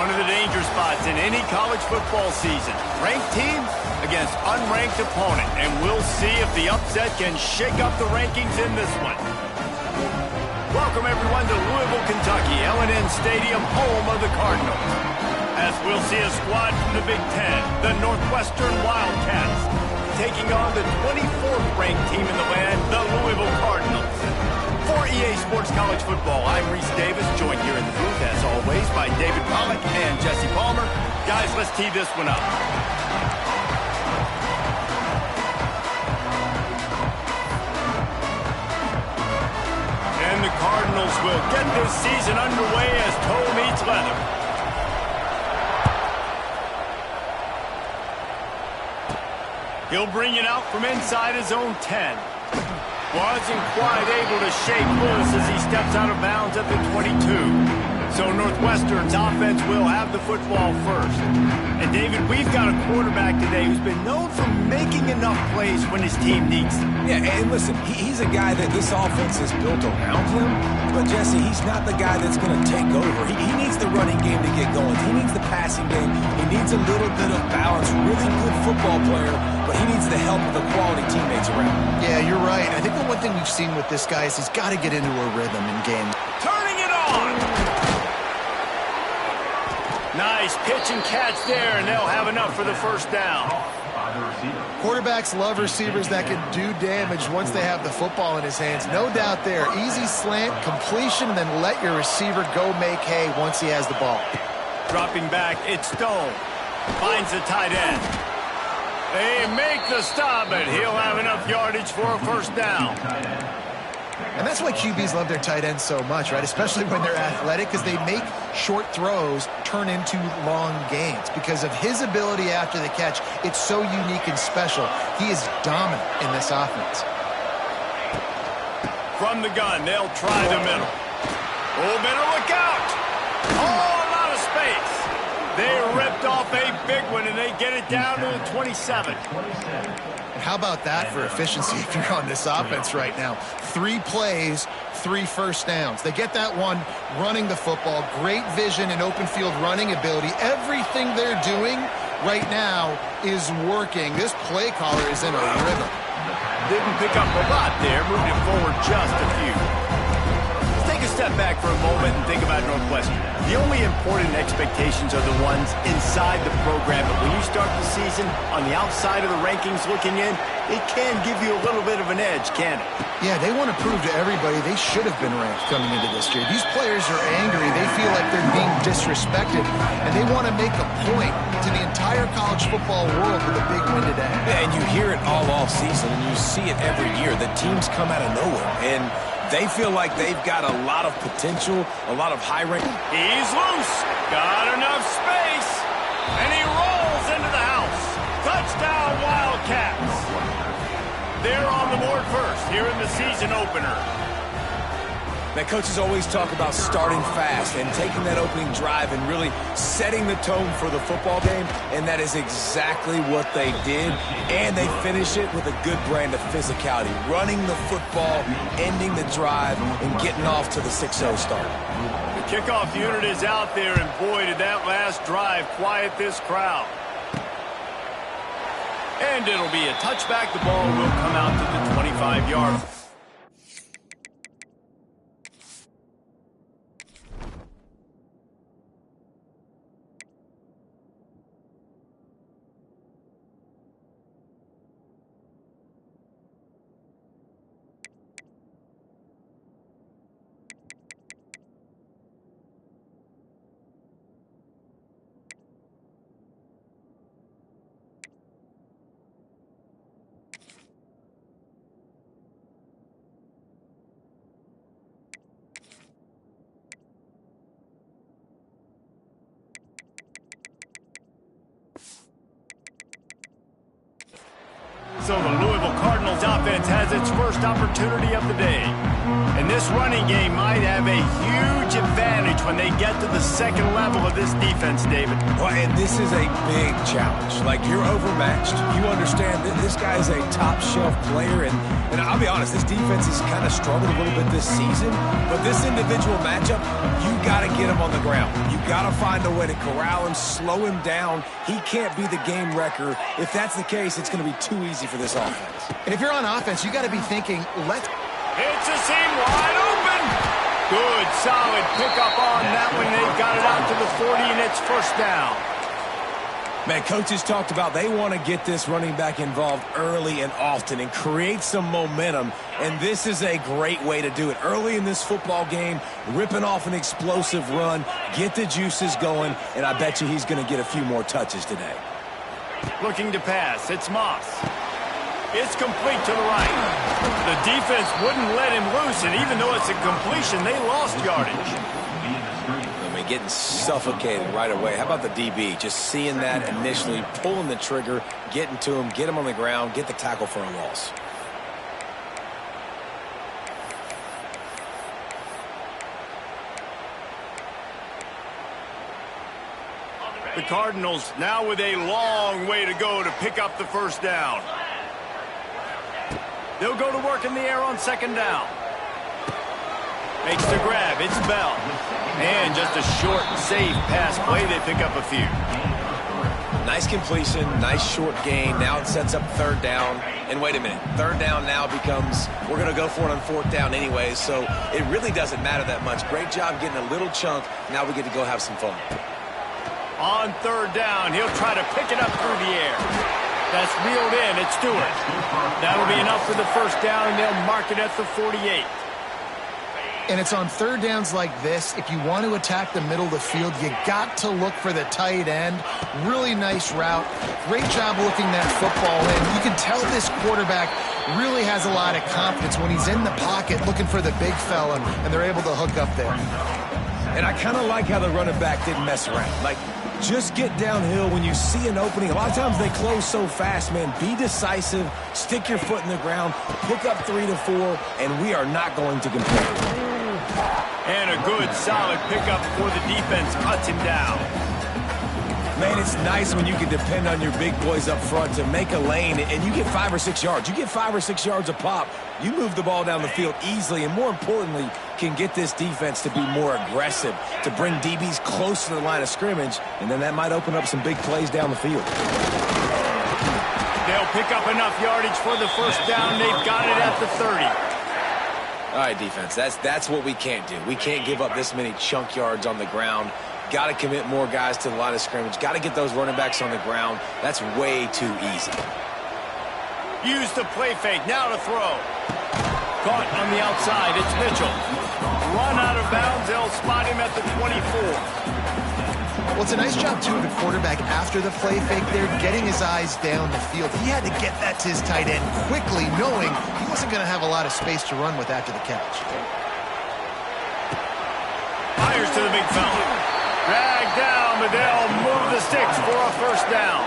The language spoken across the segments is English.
One of the danger spots in any college football season. Ranked team against unranked opponent. And we'll see if the upset can shake up the rankings in this one. Welcome, everyone, to Louisville, Kentucky, L&N Stadium, home of the Cardinals. As we'll see a squad from the Big Ten, the Northwestern Wildcats, taking on the 24th ranked team in the land, the Louisville Cardinals. For EA Sports College Football, I'm Reese Davis, joined here in the booth, as always, by David Pollack and Jesse Palmer. Guys, let's tee this one up. And the Cardinals will get this season underway as toe meets leather. He'll bring it out from inside his own 10. Wasn't quite able to shake loose as he steps out of bounds at the 22. So Northwestern's offense will have the football first. And David, we've got a quarterback today who's been known for making enough plays when his team needs them. Yeah, and listen, he's a guy that this offense is built around him. But, Jesse, he's not the guy that's going to take over. He needs the running game to get going. He needs the passing game. He needs a little bit of balance. Really good football player, but he needs the help of the quality teammates around him. Yeah, you're right. I think the one thing we've seen with this guy is he's got to get into a rhythm in game. Turning it on! Nice pitch and catch there, and they'll have enough for the first down. Quarterbacks love receivers that can do damage once they have the football in his hands. No doubt there. Easy slant, completion, and then let your receiver go make hay once he has the ball. Dropping back, it's Stone. Finds the tight end. They make the stop, and he'll have enough yardage for a first down. And that's why QBs love their tight ends so much, right? Especially when they're athletic, because they make short throws turn into long gains. Because of his ability after the catch, it's so unique and special. He is dominant in this offense. From the gun, they'll try the middle. Oh, better look out! Oh, a lot of space. They ripped off a big one, and they get it down to the 27. And how about that for efficiency if you're on this offense right now? 3 plays, 3 first downs. They get that one running the football. Great vision and open field running ability. Everything they're doing right now is working. This play caller is in a rhythm. Didn't pick up a lot there, moved it forward just a few. Let's take a step back for a moment and think about Northwestern. The only important expectations are the ones inside the program, but when you start the season on the outside of the rankings looking in, it can give you a little bit of an edge, can it? Yeah, they want to prove to everybody they should have been ranked coming into this year. These players are angry. They feel like they're being disrespected, and they want to make a point to the entire college football world with a big win today. Yeah, and you hear it all off season, and you see it every year. The teams come out of nowhere, and they feel like they've got a lot of potential, a lot of high rank. He's loose. Got enough space. And he rolls into the house. Touchdown, Wildcats. They're on the board first here in the season opener. Now, coaches always talk about starting fast and taking that opening drive and really setting the tone for the football game, and that is exactly what they did, and they finish it with a good brand of physicality, running the football, ending the drive, and getting off to the 6-0 start. The kickoff unit is out there, and boy, did that last drive quiet this crowd. And it'll be a touchback. The ball will come out to the 25-yard. So the Louisville Cardinals offense offense has its first opportunity of the day. And this running game might have a huge advantage when they get to the second level of this defense, David. Well, and this is a big challenge. Like, you're overmatched. You understand that this guy is a top-shelf player. And I'll be honest, this defense has kind of struggled a little bit this season. But this individual matchup, you got to get him on the ground. You got to find a way to corral him, slow him down. He can't be the game wrecker. If that's the case, it's going to be too easy for this offense. And if you're on offense, you got to be thinking, let's... It's a seam wide open. Good, solid pickup on that one. They've got it out to the 40, and it's first down. Man, coaches talked about they want to get this running back involved early and often and create some momentum, and this is a great way to do it. Early in this football game, ripping off an explosive run, get the juices going, and I bet you he's going to get a few more touches today. Looking to pass, it's Moss. It's complete to the right. The defense wouldn't let him loose, and even though it's a completion, they lost yardage. I mean, getting suffocated right away. How about the DB? Just seeing that initially, pulling the trigger, getting to him, get him on the ground, get the tackle for a loss. The Cardinals now with a long way to go to pick up the first down. They'll go to work in the air on second down. Makes the grab. It's Bell. And just a short, safe pass play. They pick up a few. Nice completion, nice short gain. Now it sets up third down. And wait a minute. Third down now becomes, we're going to go for it on fourth down anyway, so it really doesn't matter that much. Great job getting a little chunk. Now we get to go have some fun. On third down, he'll try to pick it up through the air. That's reeled in. It's Stewart. That'll be enough for the first down, and they'll mark it at the 48. And it's on third downs like this. If you want to attack the middle of the field, you got to look for the tight end. Really nice route. Great job looking that football in. You can tell this quarterback really has a lot of confidence when he's in the pocket looking for the big fella, and they're able to hook up there. And I kind of like how the running back didn't mess around. Like, just get downhill when you see an opening. A lot of times they close so fast, man. Be decisive, stick your foot in the ground, pick up 3 to 4, and we are not going to complain. And a good, solid pickup before the defense cuts him down. Man, it's nice when you can depend on your big boys up front to make a lane, and you get 5 or 6 yards. You get 5 or 6 yards a pop. You move the ball down the field easily, and more importantly, can get this defense to be more aggressive, to bring DBs close to the line of scrimmage, and then that might open up some big plays down the field. They'll pick up enough yardage for the first down. They've got it at the 30. All right, defense, that's what we can't do. We can't give up this many chunk yards on the ground. Got to commit more guys to the line of scrimmage. Got to get those running backs on the ground. That's way too easy. Use the play fake. Now to throw. Caught on the outside. It's Mitchell. Run out of bounds. They'll spot him at the 24. Well, it's a nice job, too, of the quarterback after the play fake there, getting his eyes down the field. He had to get that to his tight end quickly, knowing he wasn't going to have a lot of space to run with after the catch. Fires to the big fella. Dragged down, but they'll move the sticks for a first down.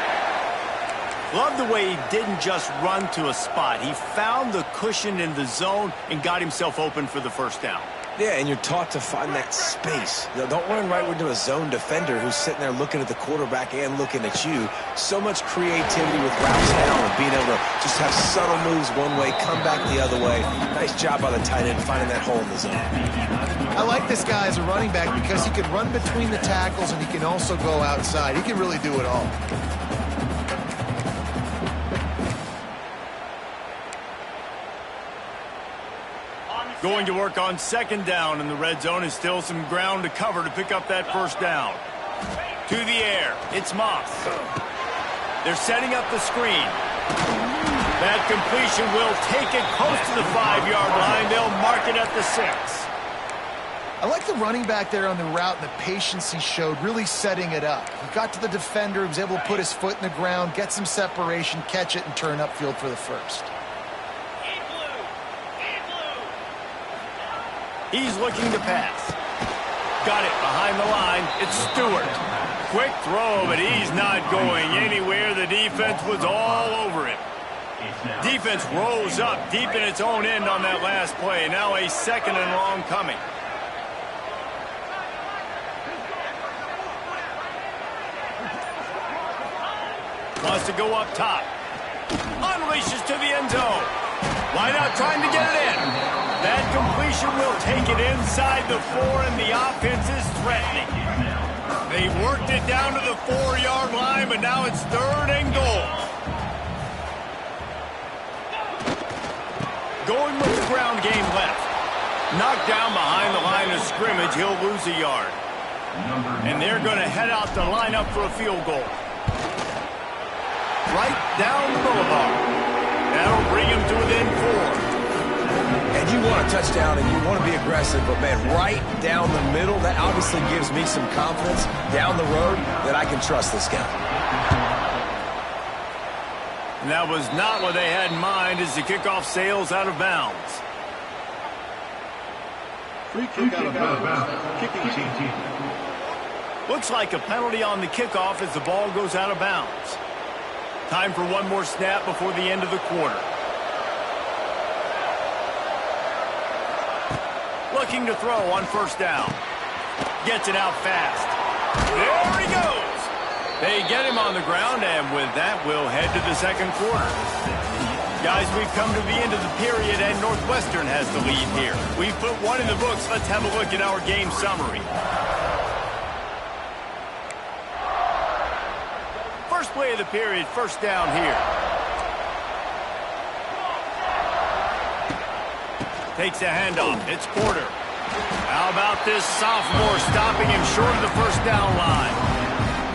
Love the way he didn't just run to a spot. He found the cushion in the zone and got himself open for the first down. Yeah, and you're taught to find that space. Don't run right into a zone defender who's sitting there looking at the quarterback and looking at you. So much creativity with routes now and being able to just have subtle moves one way, come back the other way. Nice job by the tight end finding that hole in the zone. I like this guy as a running back because he can run between the tackles and he can also go outside. He can really do it all. Going to work on second down in the red zone is still some ground to cover to pick up that first down. To the air, it's Moss. They're setting up the screen. That completion will take it close to the 5-yard line. They'll mark it at the 6. I like the running back there on the route and the patience he showed, really setting it up. He got to the defender, he was able to put his foot in the ground, get some separation, catch it, and turn upfield for the first. He's looking to pass. Got it behind the line. It's Stewart. Quick throw, but he's not going anywhere. The defense was all over him. Defense rolls up deep in its own end on that last play. Now a 2nd and long coming. Wants to go up top. Unleashes to the end zone. Why not trying to get it in? That completion will take it inside the 4, and the offense is threatening. They've worked it down to the 4-yard line, but now it's 3rd and goal. Going with the ground game left. Knocked down behind the line of scrimmage, he'll lose a yard. And they're going to head out to line up for a field goal. Right down the boulevard. That'll bring him to within 4. And you want a touchdown and you want to be aggressive, but, man, right down the middle, that obviously gives me some confidence down the road that I can trust this guy. And that was not what they had in mind as the kickoff sails out of bounds. Free kick out of bounds. Kicking team. Looks like a penalty on the kickoff as the ball goes out of bounds. Time for one more snap before the end of the quarter. Looking to throw on 1st down. Gets it out fast. There he goes. They get him on the ground, and with that, we'll head to the 2nd quarter. Guys, we've come to the end of the period, and Northwestern has the lead here. We've put one in the books. Let's have a look at our game summary. First play of the period, 1st down here. Takes a handoff. It's Porter. How about this sophomore stopping him short of the 1st down line?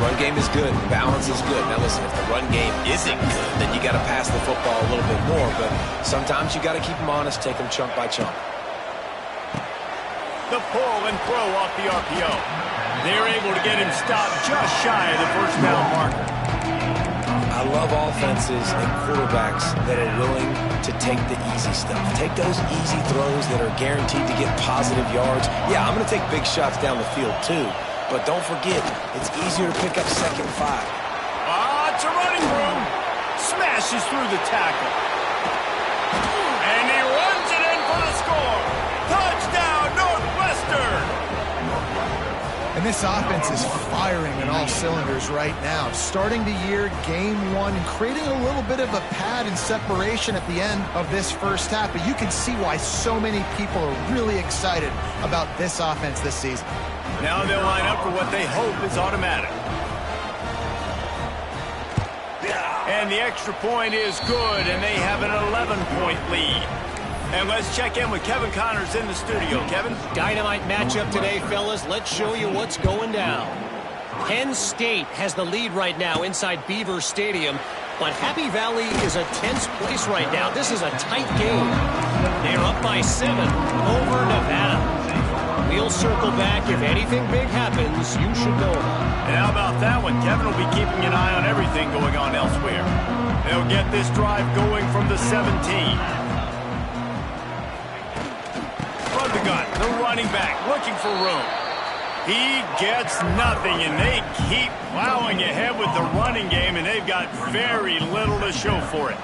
Run game is good. Balance is good. Now, listen, if the run game isn't good, then you got to pass the football a little bit more. But sometimes you got to keep them honest, take them chunk by chunk. The pull and throw off the RPO. They're able to get him stopped just shy of the 1st down marker. I love offenses and quarterbacks that are willing to take the easy stuff. Take those easy throws that are guaranteed to get positive yards. Yeah, I'm going to take big shots down the field too. But don't forget, it's easier to pick up 2nd and 5. It's a running room. Smashes through the tackle. And he runs it in for the score. Touchdown, Northwestern. And this offense is firing on all cylinders right now. Starting the year, game 1, creating a little bit of a pad and separation at the end of this 1st half. But you can see why so many people are really excited about this offense this season. Now they'll line up for what they hope is automatic. And the extra point is good, and they have an 11-point lead. And let's check in with Kevin Connors in the studio. Kevin? Dynamite matchup today, fellas. Let's show you what's going down. Penn State has the lead right now inside Beaver Stadium, but Happy Valley is a tense place right now. This is a tight game. They're up by 7 over Nevada. We'll circle back. If anything big happens, you should know about it. And how about that one? Kevin will be keeping an eye on everything going on elsewhere. They'll get this drive going from the 17. From the gun, the running back looking for room. He gets nothing, and they keep plowing ahead with the running game, and they've got very little to show for it.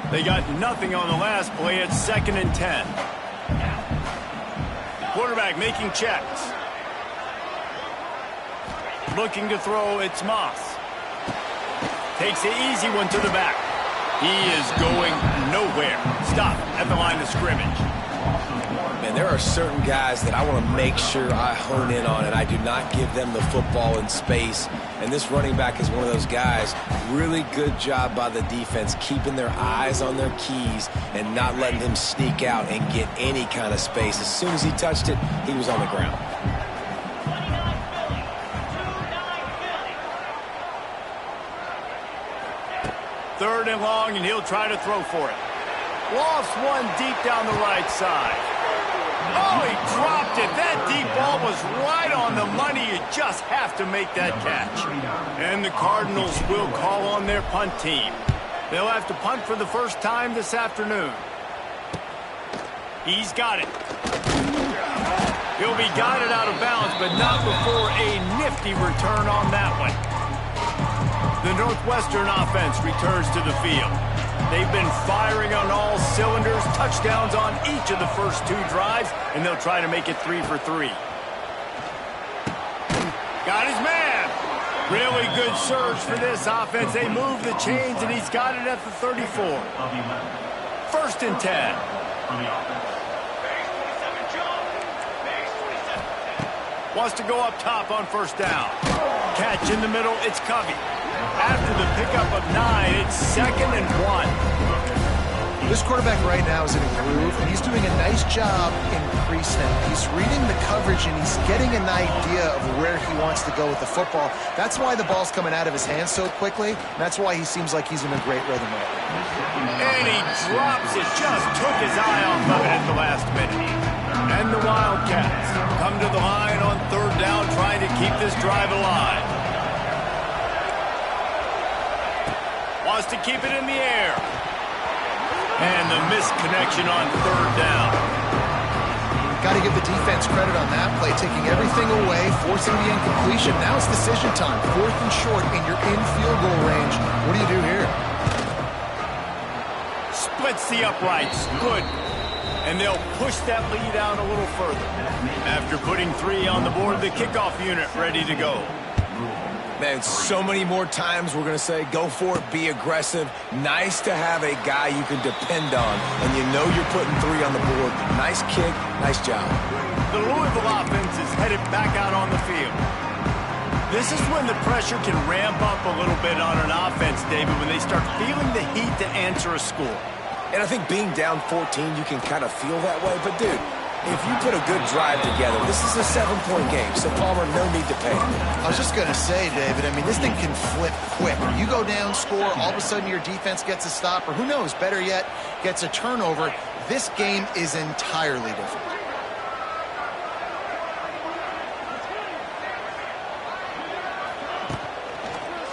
They got nothing on the last play. It's 2nd and 10. Quarterback making checks. Looking to throw, it's Moss. Takes the easy one to the back. He is going nowhere. Stop at the line of scrimmage. Man, there are certain guys that I want to make sure I hone in on, and I do not give them the football in space. And this running back is one of those guys. Really good job by the defense, keeping their eyes on their keys and not letting him sneak out and get any kind of space. As soon as he touched it, he was on the ground. Third and long, and he'll try to throw for it. Lofts one deep down the right side. Oh, he dropped it. That deep ball was right on the money. You just have to make that catch. And the Cardinals will call on their punt team. They'll have to punt for the first time this afternoon. He's got it. He'll be guided out of bounds, but not before a nifty return on that one. The Northwestern offense returns to the field. They've been firing on all cylinders, touchdowns on each of the first 2 drives, and they'll try to make it 3 for 3. Got his man. Really good surge for this offense. They move the chains, and he's got it at the 34. 1st and 10. Wants to go up top on 1st down. Catch in the middle, it's Covey. After the pickup of 9, it's 2nd and 1. This quarterback right now is in a groove, and he's doing a nice job in pre-snap. He's reading the coverage, and he's getting an idea of where he wants to go with the football. That's why the ball's coming out of his hands so quickly, and that's why he seems like he's in a great rhythm right now. And he drops it, just took his eye off of it at the last minute. And the Wildcats come to the line on 3rd down, trying to keep this drive alive. Wants to keep it in the air. And the missed connection on 3rd down. Got to give the defense credit on that play, taking everything away, forcing the incompletion. Now it's decision time. 4th and short, and you're in field goal range. What do you do here? Splits the uprights. Good. And they'll push that lead out a little further. After putting 3 on the board, the kickoff unit ready to go. Man, so many more times we're going to say, go for it, be aggressive. Nice to have a guy you can depend on, and you know you're putting 3 on the board. Nice kick, nice job. The Louisville offense is headed back out on the field. This is when the pressure can ramp up a little bit on an offense, David, when they start feeling the heat to answer a score. And I think being down 14, you can kind of feel that way. But, dude, if you put a good drive together, this is a 7-point game, so Palmer, no need to panic. I was just going to say, David, I mean, this thing can flip quick. You go down, score, all of a sudden your defense gets a stop, or who knows, better yet, gets a turnover. This game is entirely different.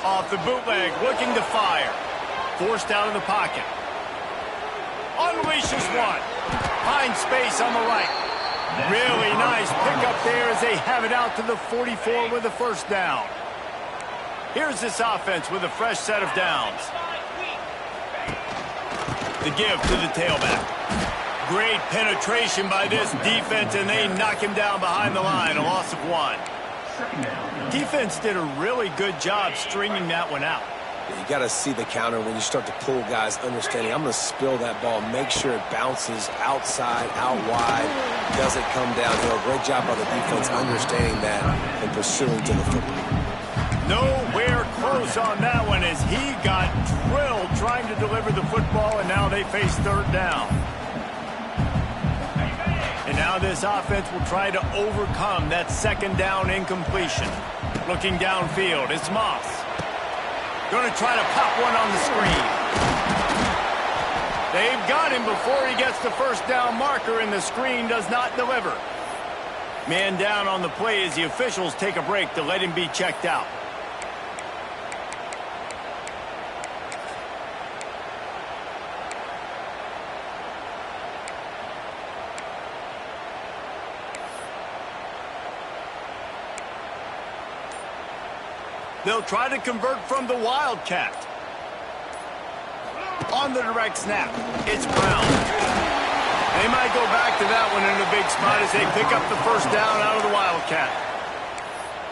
Off the bootleg, looking to fire. Forced out of the pocket. Unleashes one. Finds space on the right. Really nice pickup there as they have it out to the 44 with the 1st down. Here's this offense with a fresh set of downs. The give to the tailback. Great penetration by this defense, and they knock him down behind the line, a loss of 1. Defense did a really good job stringing that one out. You got to see the counter when you start to pull guys, understanding I'm going to spill that ball, make sure it bounces outside, out wide, doesn't come downhill. Great job by the defense understanding that and pursuing to the football. Nowhere close on that one as he got drilled trying to deliver the football, and now they face 3rd down. And now this offense will try to overcome that 2nd down incompletion. Looking downfield, it's Moss. Going to try to pop one on the screen. They've got him before he gets the 1st down marker, and the screen does not deliver. Man down on the play as the officials take a break to let him be checked out. They'll try to convert from the Wildcat. On the direct snap, it's Brown. They might go back to that one in a big spot as they pick up the 1st down out of the Wildcat.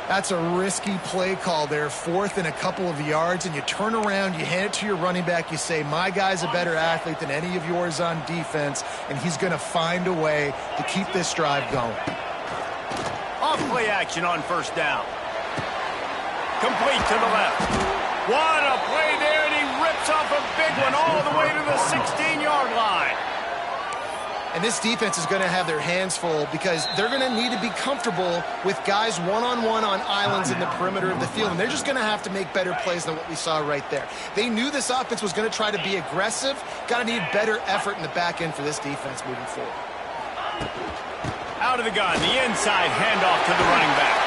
That's a risky play call there, 4th and a couple of yards, and you turn around, you hand it to your running back, you say, my guy's a better athlete than any of yours on defense, and he's going to find a way to keep this drive going. Off play action on 1st down. Complete to the left. What a play there, and he rips off a big one all the way to the 16-yard line. And this defense is going to have their hands full because they're going to need to be comfortable with guys one-on-one on islands in the perimeter of the field, and they're just going to have to make better plays than what we saw right there. They knew this offense was going to try to be aggressive. Got to need better effort in the back end for this defense moving forward. Out of the gun, the inside handoff to the running back.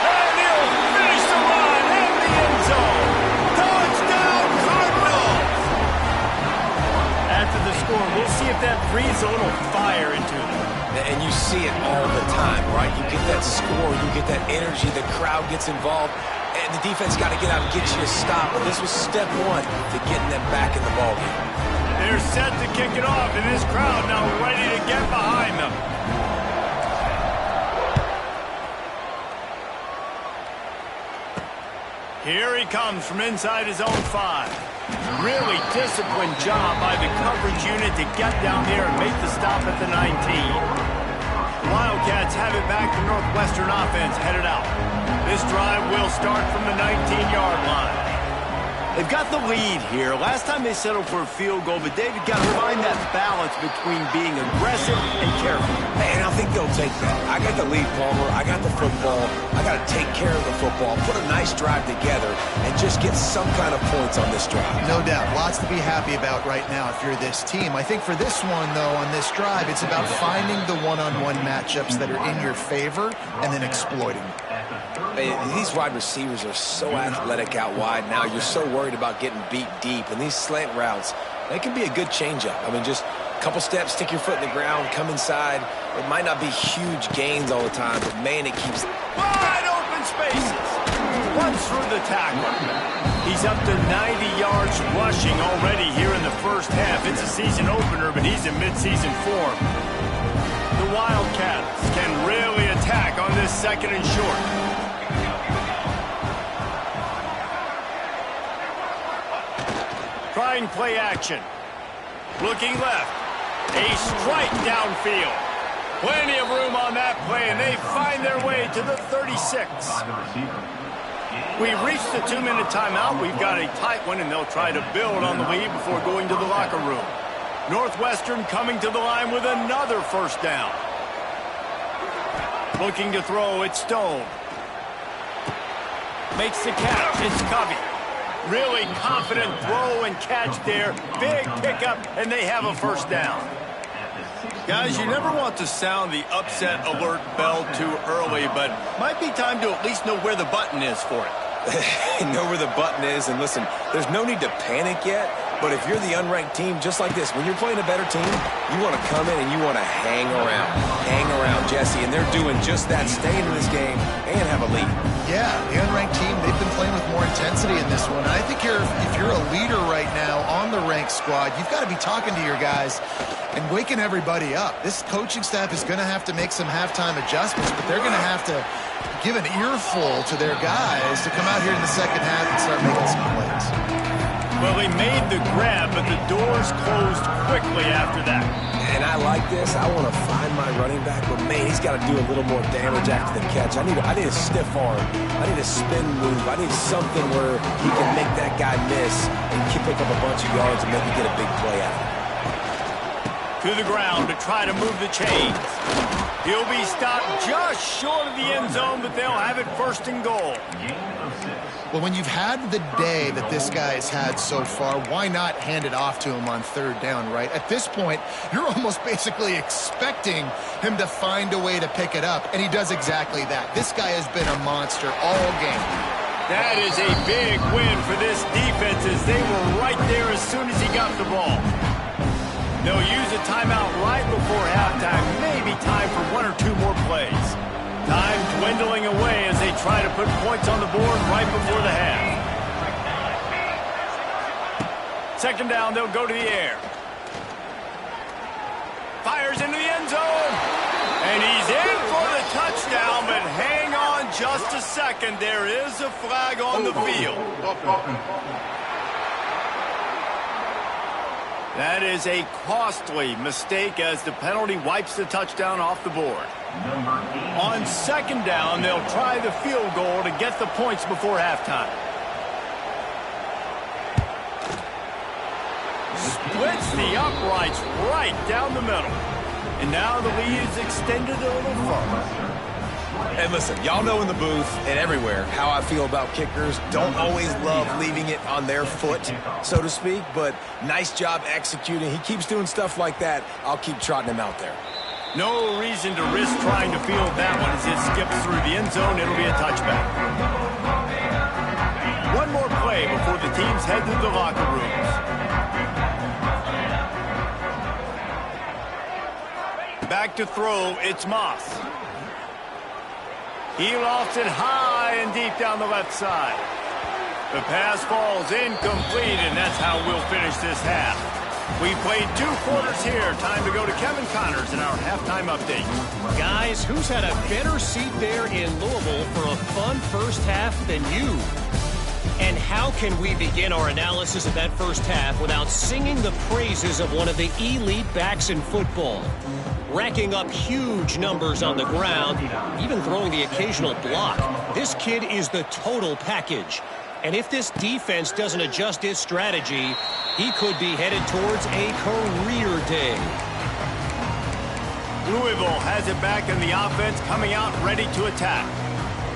And he'll finish the line in the end zone. Touchdown, Cardinals! After the score, we'll see if that free zone will fire into them. And you see it all the time, right? You get that score, you get that energy, the crowd gets involved, and the defense got to get out and get you a stop. But this was step one to getting them back in the ballgame. They're set to kick it off, and this crowd now ready to get behind them. Here he comes from inside his own 5. Really disciplined job by the coverage unit to get down there and make the stop at the 19. The Wildcats have it back to Northwestern offense headed out. This drive will start from the 19-yard line. They've got the lead here. Last time they settled for a field goal, but David got to find that balance between being aggressive and careful. And I think they'll take that. I got the lead, Palmer. I got the football. I got to take care of the football, put a nice drive together, and just get some kind of points on this drive. No doubt. Lots to be happy about right now if you're this team. I think for this one, though, on this drive, it's about finding the one-on-one matchups that are in your favor and then exploiting them. These wide receivers are so athletic out wide now. You're so worried about getting beat deep. And these slant routes, they can be a good changeup. I mean, just a couple steps, stick your foot in the ground, come inside. It might not be huge gains all the time, but, man, it keeps... Wide open spaces. Runs through the tackle. He's up to 90 yards rushing already here in the first half. It's a season opener, but he's in midseason form. The Wildcats can really attack on this 2nd and short. Trying play action. Looking left. A strike downfield. Plenty of room on that play, and they find their way to the 36. We've reached the 2-minute timeout. We've got a tight one, and they'll try to build on the lead before going to the locker room. Northwestern coming to the line with another first down. Looking to throw, it's Stone. Makes the catch, it's Covey. Really confident throw and catch there. Big pickup, and they have a first down. Guys, you never want to sound the upset alert bell too early, but might be time to at least know where the button is for it. Know where the button is, and listen, there's no need to panic yet, but if you're the unranked team, just like this, when you're playing a better team, you want to come in and you want to hang around, Jesse, and they're doing just that, staying in this game and have a lead. Yeah, the unranked team, they've been playing with more intensity in this one. And I think if you're a leader right now on the ranked squad, you've got to be talking to your guys and waking everybody up. This coaching staff is going to have to make some halftime adjustments, but they're going to have to give an earful to their guys to come out here in the second half and start making some plays. Well, he made the grab, but the doors closed quickly after that. And I like this. I want to find my running back, but, man, he's got to do a little more damage after the catch. I need a stiff arm. I need a spin move. I need something where he can make that guy miss and pick up a bunch of yards and maybe get a big play out of it. To the ground to try to move the chains. He'll be stopped just short of the end zone, but they'll have it 1st and goal. Well, when you've had the day that this guy has had so far, why not hand it off to him on 3rd down, right? At this point, you're almost basically expecting him to find a way to pick it up, and he does exactly that. This guy has been a monster all game. That is a big win for this defense as they were right there as soon as he got the ball. They'll use a timeout right before halftime, maybe time for 1 or 2 more plays. Time dwindling away as they try to put points on the board right before the half. 2nd down, they'll go to the air. Fires into the end zone. And he's in for the touchdown, but hang on just a second. There is a flag on the field. That is a costly mistake as the penalty wipes the touchdown off the board. On 2nd down, they'll try the field goal to get the points before halftime. Splits the uprights right down the middle. And now the lead is extended a little further. And listen, y'all know in the booth and everywhere how I feel about kickers. Don't always love leaving it on their foot, so to speak, but nice job executing. He keeps doing stuff like that. I'll keep trotting him out there. No reason to risk trying to field that one as it skips through the end zone. It'll be a touchback. One more play before the teams head to the locker rooms. Back to throw, it's Moss. He lofts it high and deep down the left side. The pass falls incomplete, and that's how we'll finish this half. We played 2 quarters here. Time to go to Kevin Connors in our halftime update. Guys, who's had a better seat there in Louisville for a fun first half than you? And how can we begin our analysis of that first half without singing the praises of one of the elite backs in football? Racking up huge numbers on the ground, even throwing the occasional block. This kid is the total package. And if this defense doesn't adjust its strategy, he could be headed towards a career day. Louisville has it back in the offense, coming out ready to attack.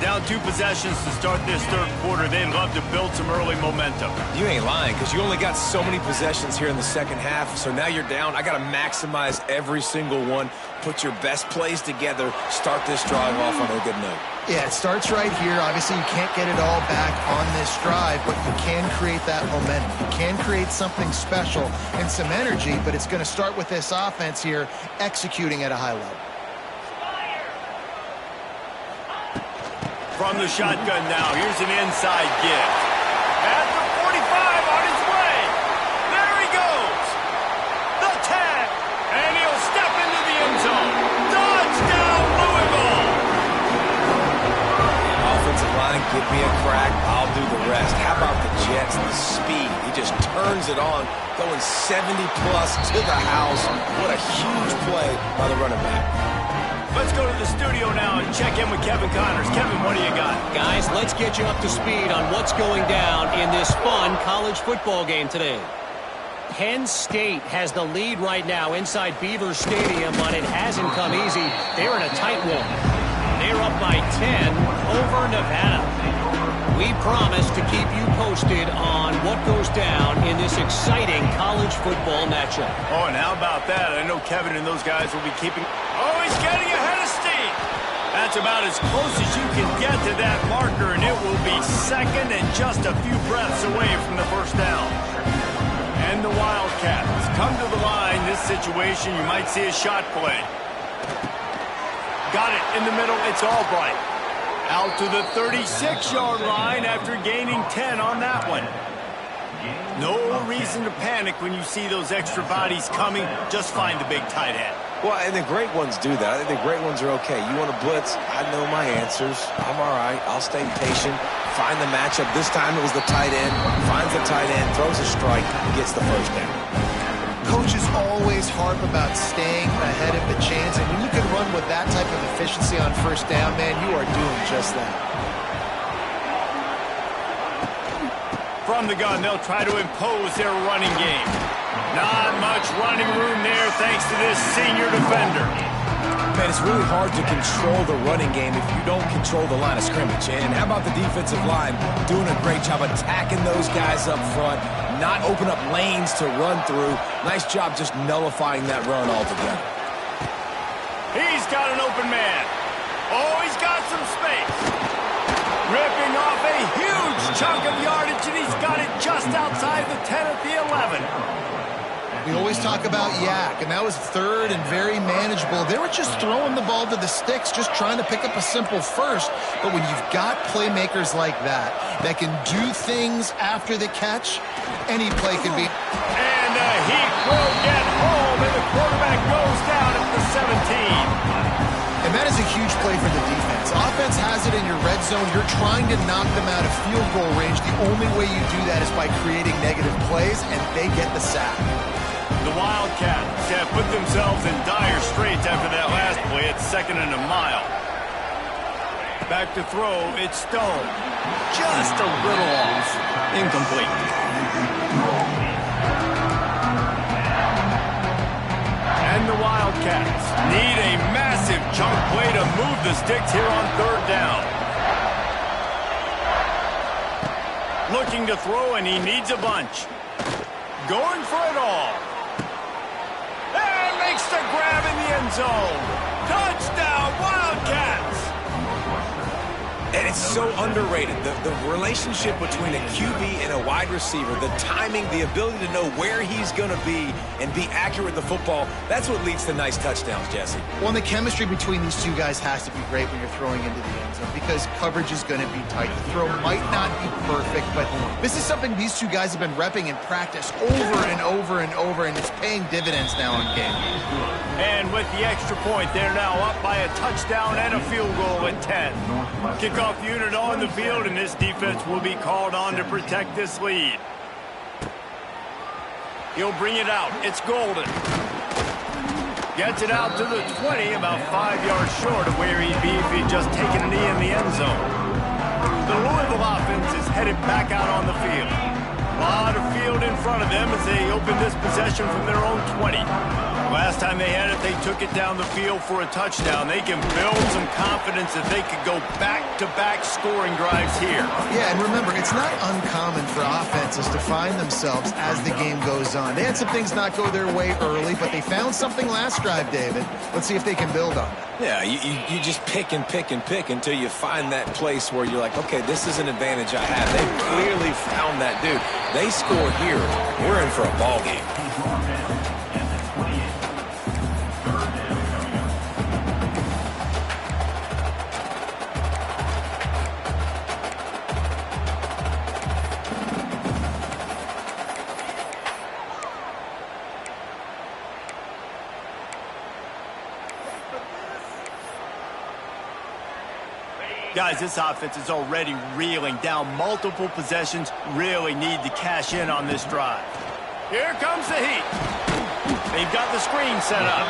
Down 2 possessions to start this third quarter. They'd love to build some early momentum. You ain't lying, because you only got so many possessions here in the second half, so now you're down. I got to maximize every single one, put your best plays together, start this drive off on a good note. Yeah, it starts right here. Obviously, you can't get it all back on this drive, but you can create that momentum. You can create something special and some energy, but it's going to start with this offense here executing at a high level. From the shotgun now, here's an inside give. At the 45, on his way. There he goes. The tag. And he'll step into the end zone. Touchdown, Louisville. Offensive line, give me a crack. I'll do the rest. How about the Jets? The speed. He just turns it on, going 70-plus to the house. What a huge play by the running back. Let's go to the studio now and check in with Kevin Connors. Kevin, what do you got? Guys, let's get you up to speed on what's going down in this fun college football game today. Penn State has the lead right now inside Beaver Stadium, but it hasn't come easy. They're in a tight one. They're up by 10 over Nevada. We promise to keep you posted on what goes down in this exciting college football matchup. Oh, and how about that? I know Kevin and those guys will be keeping... Oh, he's getting ahead of steam. That's about as close as you can get to that marker, and it will be second and just a few breaths away from the first down. And the Wildcats come to the line. This situation, you might see a shot play. Got it in the middle. It's Albright. Out to the 36-yard line after gaining 10 on that one. No reason to panic when you see those extra bodies coming. Just find the big tight end. Well, and the great ones do that. I think the great ones are okay. You want to blitz? I know my answers. I'm all right. I'll stay patient. Find the matchup. This time it was the tight end. Finds the tight end, throws a strike, and gets the first down. Coaches always harp about staying ahead of the chance, and when you can run with that type of efficiency on first down, man, you are doing just that. From the gun, they'll try to impose their running game. Not much running room there thanks to this senior defender. Man, it's really hard to control the running game if you don't control the line of scrimmage. And how about the defensive line doing a great job attacking those guys up front, not open up lanes to run through. Nice job just nullifying that run altogether. He's got an open man. Oh, he's got some space. Ripping off a huge chunk of yardage, and he's got it just outside the 10 at the 11. We always talk about Yak, and that was third and very manageable. They were just throwing the ball to the sticks, just trying to pick up a simple first. But when you've got playmakers like that can do things after the catch, any play can be. And the Heat will get home, and the quarterback goes down at the 17. And that is a huge play for the defense. Offense has it in your red zone. You're trying to knock them out of field goal range. The only way you do that is by creating negative plays, and they get the sack. The Wildcats have put themselves in dire straits after that last play. It's second and a mile. Back to throw. It's Stone. Just a little off. Incomplete. And the Wildcats need a massive chunk play to move the sticks here on third down. Looking to throw, and he needs a bunch. Going for it all. And makes the grab in the end zone. Touchdown, Wildcats! And it's so underrated. The relationship between a QB and a wide receiver, the timing, the ability to know where he's going to be and be accurate with the football, that's what leads to nice touchdowns, Jesse. Well, and the chemistry between these two guys has to be great when you're throwing into the end zone because coverage is going to be tight. The throw might not be perfect, but this is something these two guys have been repping in practice over and over and over, and it's paying dividends now in game. And with the extra point, they're now up by a touchdown and a field goal at 10. Kickoff unit on the field, and this defense will be called on to protect this lead. He'll bring it out. It's Golden. Gets it out to the 20, about 5 yards short of where he'd be if he'd just taken a knee in the end zone. The Louisville offense is headed back out on the field. A lot of field in front of them as they open this possession from their own 20. Last time they had it, they took it down the field for a touchdown. They can build some confidence that they could go back-to-back scoring drives here. Yeah, and remember, it's not uncommon for offenses to find themselves as the game goes on. They had some things not go their way early, but they found something last drive, David. Let's see if they can build on that. Yeah, you just pick and pick and pick until you find that place where you're like, okay, this is an advantage I have. They clearly found that dude. They score here, we're in for a ball game. Guys, this offense is already reeling down multiple possessions. Really need to cash in on this drive. Here comes the heat. They've got the screen set up.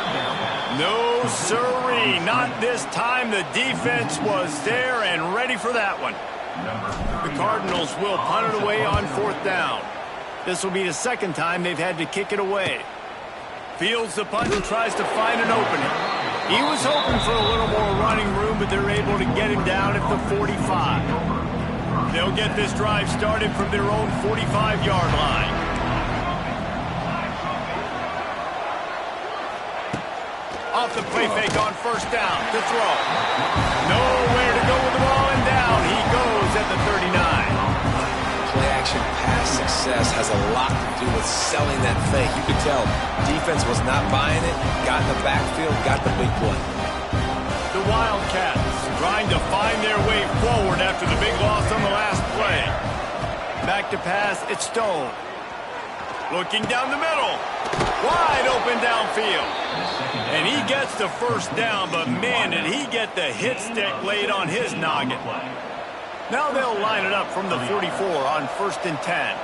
No siree, not this time. The defense was there and ready for that one. The Cardinals will punt it away on 4th down. This will be the second time they've had to kick it away. Fields the punt and tries to find an opening. He was hoping for a little more running room, but they're able to get him down at the 45. They'll get this drive started from their own 45-yard line. Off the play fake on 1st down to throw. Nowhere to go with the ball and down. He goes at the 39. Play-action pass success has a lot to do with selling that fake. You could tell defense was not buying it, got in the backfield, got the big play. The Wildcats trying to find their way forward after the big loss on the last play. Back to pass, it's Stone. Looking down the middle. Wide open downfield. And he gets the 1st down, but man, did he get the hit stick laid on his noggin. Now they'll line it up from the 44 on 1st and 10.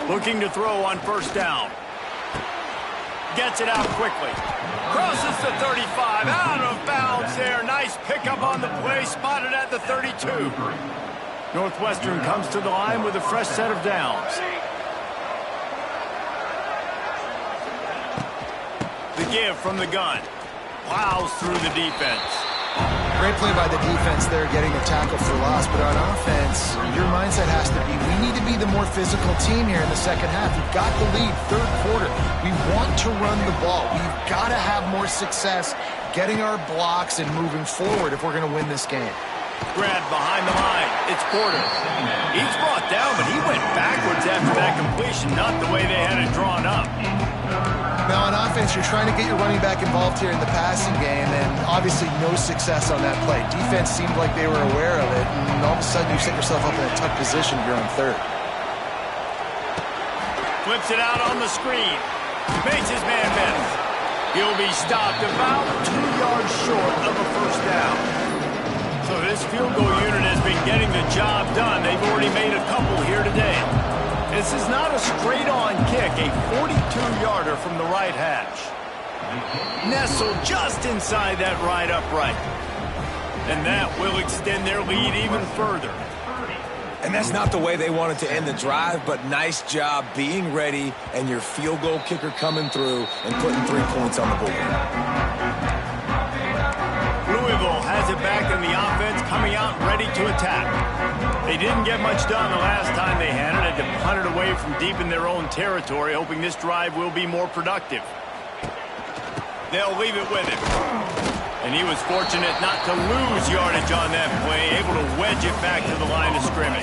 Looking to throw on 1st down. Gets it out quickly. Crosses the 35. Out of bounds there. Nice pickup on the play. Spotted at the 32. Northwestern comes to the line with a fresh set of downs. The give from the gun. Plows through the defense. Great play by the defense there, getting the tackle for loss. But on offense, your mindset has to be, we need to be the more physical team here in the second half. We've got the lead, 3rd quarter. We want to run the ball. We've got to have more success getting our blocks and moving forward if we're going to win this game. Grab behind the line. It's Porter. He's brought down, but he went backwards after that completion, not the way they had it drawn up. Now, on offense, you're trying to get your running back involved here in the passing game, and obviously no success on that play. Defense seemed like they were aware of it, and all of a sudden you set yourself up in a tough position here on 3rd. Flips it out on the screen. Makes his man miss. He'll be stopped about 2 yards short of a 1st down. So this field goal unit has been getting the job done. They've already made a couple here today. This is not a straight-on kick, a 42-yarder from the right hash. Nestled just inside that right upright. And that will extend their lead even further. And that's not the way they wanted to end the drive, but nice job being ready and your field goal kicker coming through and putting 3 points on the board. Louisville has it back in the offense, coming out ready to attack. They didn't get much done the last time they had it. Had to punt it away from deep in their own territory, hoping this drive will be more productive. They'll leave it with him. And he was fortunate not to lose yardage on that play, able to wedge it back to the line of scrimmage.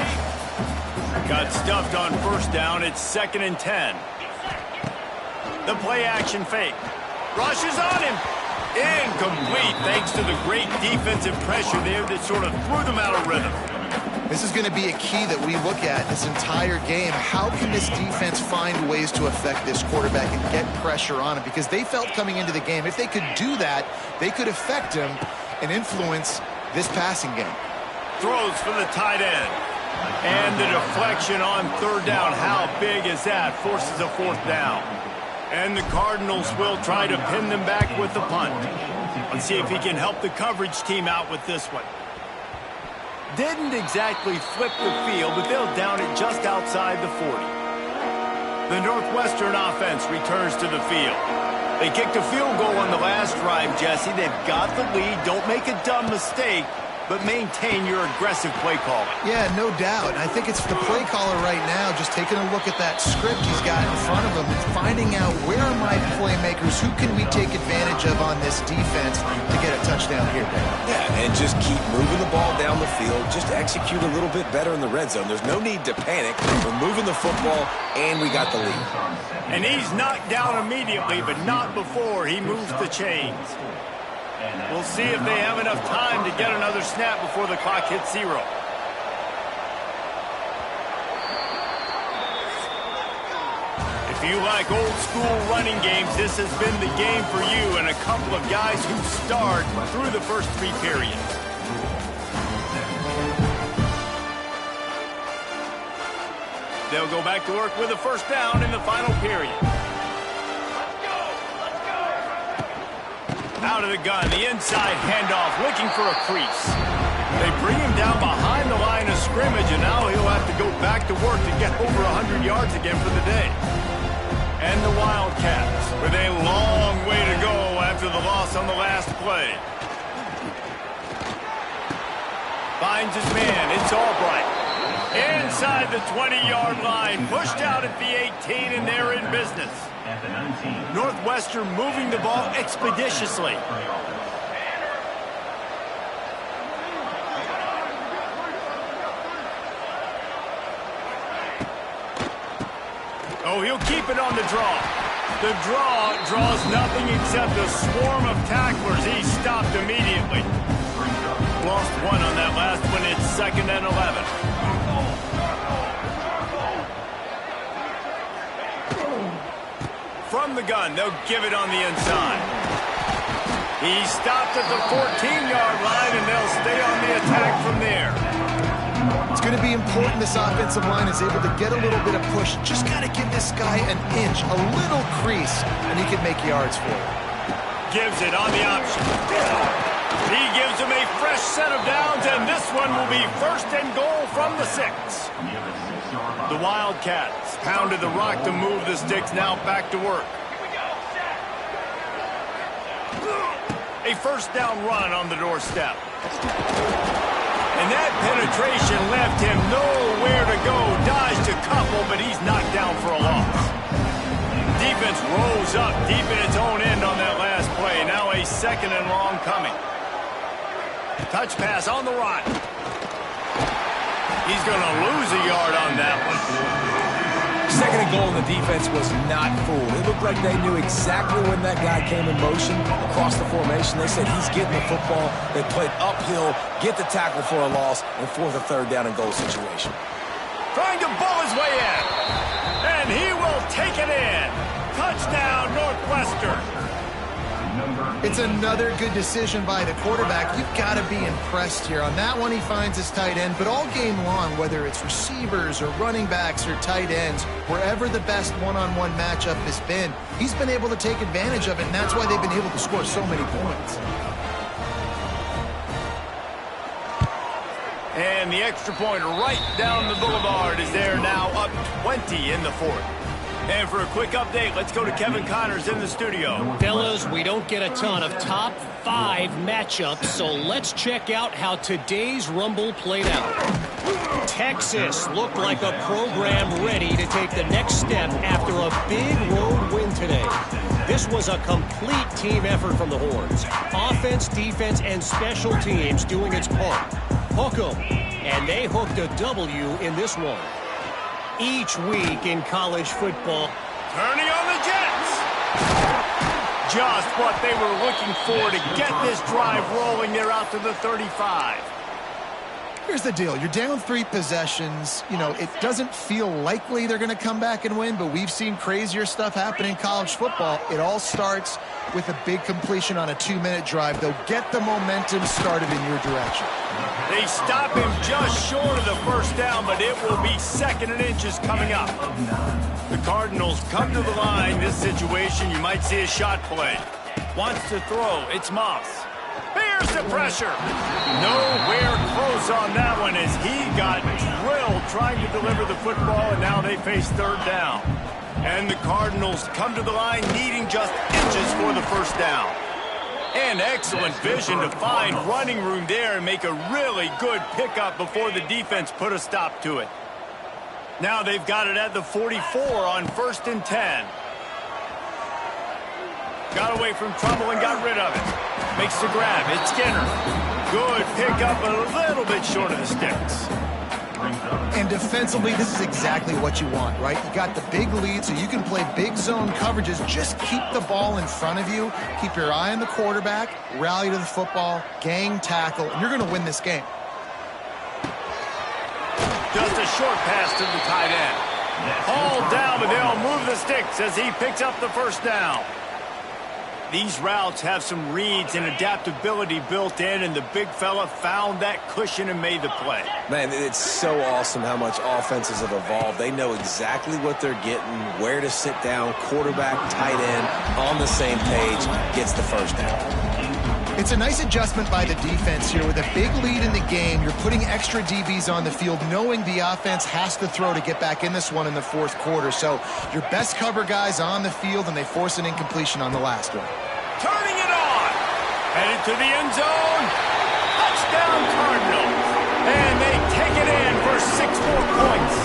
Got stuffed on first down. It's 2nd and 10. The play action fake. Rushes on him. Incomplete thanks to the great defensive pressure there that sort of threw them out of rhythm. This is going to be a key that we look at this entire game. How can this defense find ways to affect this quarterback and get pressure on him? Because they felt coming into the game, if they could do that, they could affect him and influence this passing game. Throws for the tight end. And the deflection on 3rd down. How big is that? Forces a 4th down. And the Cardinals will try to pin them back with the punt. Let's see if he can help the coverage team out with this one. Didn't exactly flip the field, but they'll down it just outside the 40. The Northwestern offense returns to the field. They kicked a field goal on the last drive, Jesse. They've got the lead. Don't make a dumb mistake, but maintain your aggressive play calling. Yeah, no doubt. I think it's the play caller right now just taking a look at that script he's got in front of him and finding out where are my playmakers, who can we take advantage of on this defense to get a touchdown here. Yeah, and just keep moving the ball down the field. Just execute a little bit better in the red zone. There's no need to panic. We're moving the football, and we got the lead. And he's knocked down immediately, but not before he moves the chains. We'll see if they have enough time to get another snap before the clock hits 0. If you like old school running games, this has been the game for you and a couple of guys who start through the first 3 periods. They'll go back to work with a 1st down in the final period. Out of the gun, the inside handoff, looking for a crease. They bring him down behind the line of scrimmage, and now he'll have to go back to work to get over 100 yards again for the day. And the Wildcats, with a long way to go after the loss on the last play. Finds his man, it's Albright. Inside the 20-yard line, pushed out at the 18, and they're in business. Northwestern moving the ball expeditiously. Oh, he'll keep it on the draw. The draw draws nothing except a swarm of tacklers. He stopped immediately. Lost 1 on that last one. It's 2nd and 11. From the gun, they'll give it on the inside. He stopped at the 14-yard line, and they'll stay on the attack from there. It's going to be important this offensive line is able to get a little bit of push. Just got to give this guy an inch, a little crease, and he can make yards for it. Gives it on the option. He gives him a fresh set of downs, and this one will be 1st and goal from the 6. The Wildcats pounded the rock to move the sticks, now back to work. A 1st down run on the doorstep. And that penetration left him nowhere to go. Dodged a couple, but he's knocked down for a loss. Defense rose up deep in its own end on that last play. Now a 2nd and long coming. Touch pass on the run. He's going to lose a yard on that one. 2nd and goal, and the defense was not fooled. It looked like they knew exactly when that guy came in motion across the formation. They said he's getting the football. They played uphill, get the tackle for a loss, and force a 3rd down and goal situation. Trying to bull his way in. And he will take it in. Touchdown, Northwestern. It's another good decision by the quarterback. You've got to be impressed here. On that one, he finds his tight end, but all game long, whether it's receivers or running backs or tight ends, wherever the best one-on-one matchup has been, he's been able to take advantage of it, and that's why they've been able to score so many points. And the extra point right down the boulevard is there now, up 20 in the 4th. And for a quick update, let's go to Kevin Connors in the studio. Fellas, we don't get a ton of top 5 matchups, so let's check out how today's Rumble played out. Texas looked like a program ready to take the next step after a big road win today. This was a complete team effort from the Horns. Offense, defense, and special teams doing its part. Hook 'em, and they hooked a W in this one. Each week in college football. Turning on the Jets. Just what they were looking for to get this drive rolling. They're out to the 35. Here's the deal. You're down 3 possessions. You know, it doesn't feel likely they're going to come back and win, but we've seen crazier stuff happen in college football. It all starts with a big completion on a 2-minute drive. They'll get the momentum started in your direction. They stop him just short of the first down, but it will be 2nd and inches coming up. The Cardinals come to the line. This situation, you might see a shot play. Wants to throw. It's Moss. Here's the pressure. Nowhere close on that one as he got drilled trying to deliver the football, and now they face 3rd down. And the Cardinals come to the line needing just inches for the first down. And excellent vision to find running room there and make a really good pickup before the defense put a stop to it. Now they've got it at the 44 on 1st and 10. Got away from trouble and got rid of it. Makes the grab. It's Skinner. Good pickup, but a little bit short of the sticks. And defensively, this is exactly what you want, right? You got the big lead, so you can play big zone coverages. Just keep the ball in front of you. Keep your eye on the quarterback. Rally to the football. Gang tackle. And you're going to win this game. Just a short pass to the tight end. Hauled down, but they'll move the sticks as he picks up the first down. These routes have some reads and adaptability built in, and the big fella found that cushion and made the play. Man, it's so awesome how much offenses have evolved. They know exactly what they're getting, where to sit down, quarterback, tight end, on the same page, gets the first down. It's a nice adjustment by the defense here. With a big lead in the game, you're putting extra DBs on the field, knowing the offense has to throw to get back in this one in the 4th quarter. So your best cover guys on the field, and they force an incompletion on the last one. Turning it on. Headed to the end zone. Touchdown Cardinals. And they take it in for 6 more points.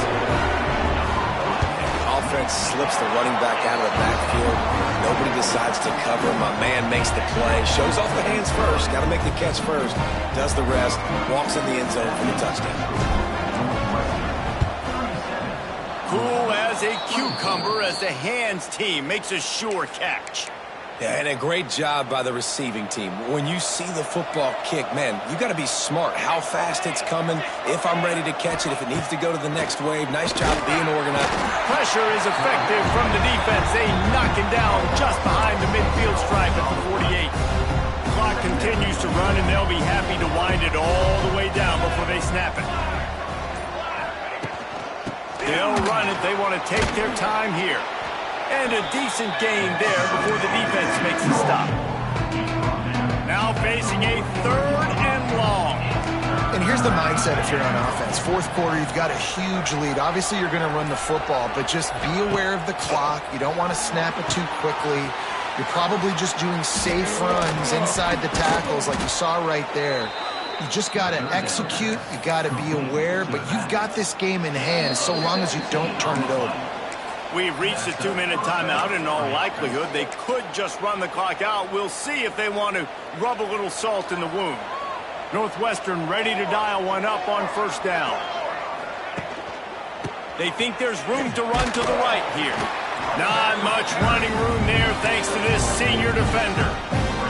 Offense slips the running back out of the backfield. Nobody decides to cover. My man makes the play. Shows off the hands first. Got to make the catch first. Does the rest. Walks in the end zone for the touchdown. Cool as a cucumber as the hands team makes a sure catch. Yeah, and a great job by the receiving team. When you see the football kick, man, you got to be smart how fast it's coming, if I'm ready to catch it, if it needs to go to the next wave. Nice job being organized. Pressure is effective from the defense. They knock him down just behind the midfield stripe at the 48. Clock continues to run, and they'll be happy to wind it all the way down before they snap it. They'll run it. They want to take their time here. And a decent gain there before the defense makes a stop. Now facing a 3rd and long. And here's the mindset if you're on offense. 4th quarter, you've got a huge lead. Obviously, you're going to run the football, but just be aware of the clock. You don't want to snap it too quickly. You're probably just doing safe runs inside the tackles like you saw right there. You just got to execute. You got to be aware, but you've got this game in hand so long as you don't turn it over. We've reached a 2-minute timeout, and in all likelihood, they could just run the clock out. We'll see if they want to rub a little salt in the wound. Northwestern ready to dial one up on 1st down. They think there's room to run to the right here. Not much running room there thanks to this senior defender.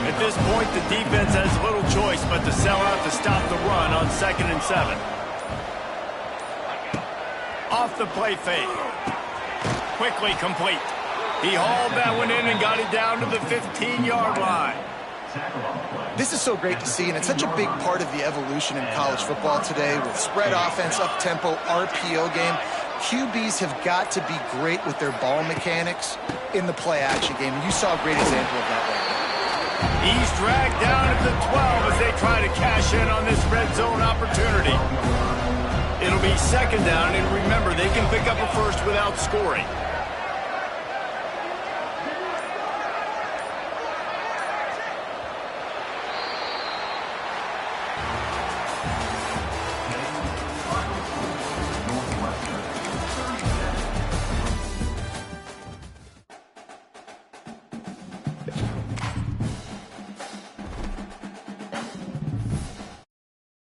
At this point, the defense has little choice but to sell out to stop the run on 2nd and 7. Off the play fake. Quickly complete. He hauled that one in and got it down to the 15-yard line. This is so great to see, and it's such a big part of the evolution in college football today with spread offense, up-tempo, RPO game. QBs have got to be great with their ball mechanics in the play-action game, and you saw a great example of that right now. He's dragged down at the 12 as they try to cash in on this red zone opportunity. It'll be 2nd down, and remember, they can pick up a first without scoring.